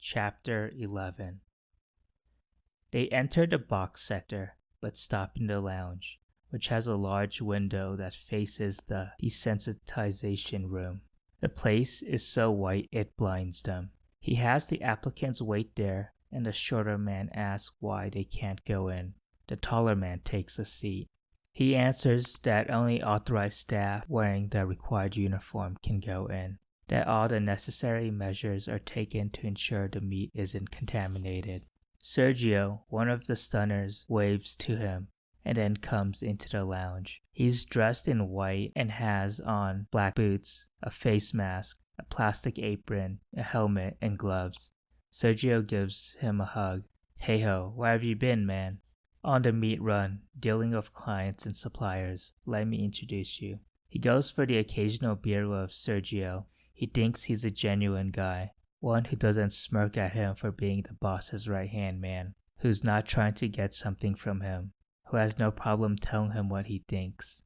Chapter 11. They enter the box sector, but stop in the lounge, which has a large window that faces the desensitization room. The place is so white it blinds them. He has the applicants wait there, and the shorter man asks why they can't go in. The taller man takes a seat. He answers that only authorized staff wearing the required uniform can go in, that all the necessary measures are taken to ensure the meat isn't contaminated. Sergio, one of the stunners, waves to him and then comes into the lounge. He's dressed in white and has on black boots, a face mask, a plastic apron, a helmet, and gloves. Sergio gives him a hug. "Hey-ho, where have you been, man?" "On the meat run, dealing with clients and suppliers. Let me introduce you." He goes for the occasional beer with Sergio. He thinks he's a genuine guy, one who doesn't smirk at him for being the boss's right-hand man, who's not trying to get something from him, who has no problem telling him what he thinks.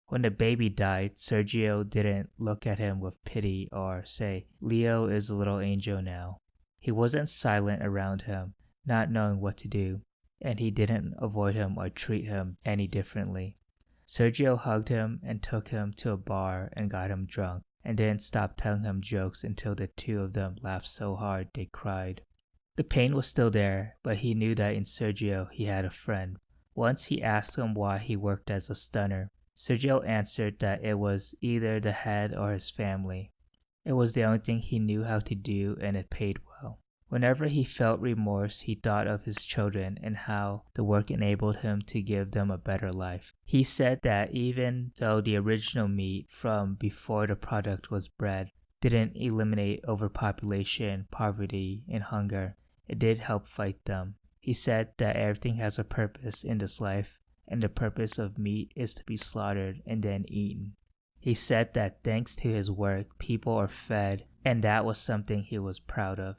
When the baby died, Sergio didn't look at him with pity or say, "Leo is a little angel now." He wasn't silent around him, not knowing what to do, and he didn't avoid him or treat him any differently. Sergio hugged him and took him to a bar and got him drunk, and didn't stop telling him jokes until the two of them laughed so hard they cried. The pain was still there, but he knew that in Sergio he had a friend. Once he asked him why he worked as a stunner. Sergio answered that it was either the head or his family. It was the only thing he knew how to do, and it paid well. Whenever he felt remorse, he thought of his children and how the work enabled him to give them a better life. He said that even though the original meat from before the product was bred didn't eliminate overpopulation, poverty, and hunger, it did help fight them. He said that everything has a purpose in this life, and the purpose of meat is to be slaughtered and then eaten. He said that thanks to his work, people are fed, and that was something he was proud of.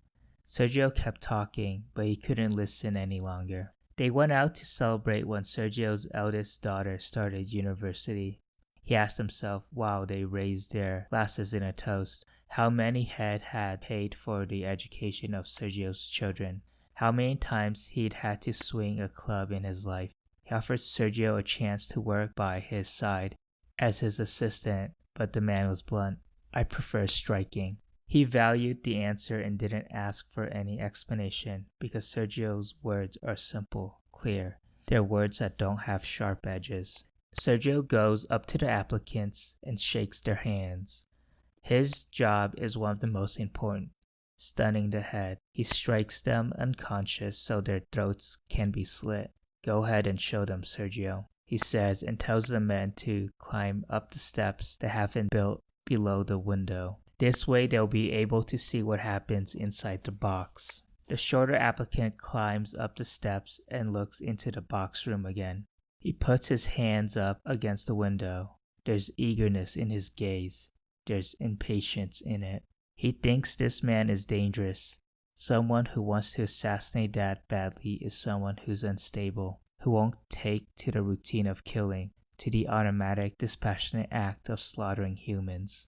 Sergio kept talking, but he couldn't listen any longer. They went out to celebrate when Sergio's eldest daughter started university. He asked himself, while they raised their glasses in a toast, how many head had paid for the education of Sergio's children, how many times he'd had to swing a club in his life. He offered Sergio a chance to work by his side as his assistant, but the man was blunt. "I prefer striking." He valued the answer and didn't ask for any explanation because Sergio's words are simple, clear. They're words that don't have sharp edges. Sergio goes up to the applicants and shakes their hands. His job is one of the most important, stunning the head. He strikes them unconscious so their throats can be slit. "Go ahead and show them, Sergio," he says, and tells the men to climb up the steps that have been built below the window. This way they'll be able to see what happens inside the box. The shorter applicant climbs up the steps and looks into the box room again. He puts his hands up against the window. There's eagerness in his gaze. There's impatience in it. He thinks this man is dangerous. Someone who wants to assassinate that badly is someone who's unstable, who won't take to the routine of killing, to the automatic, dispassionate act of slaughtering humans.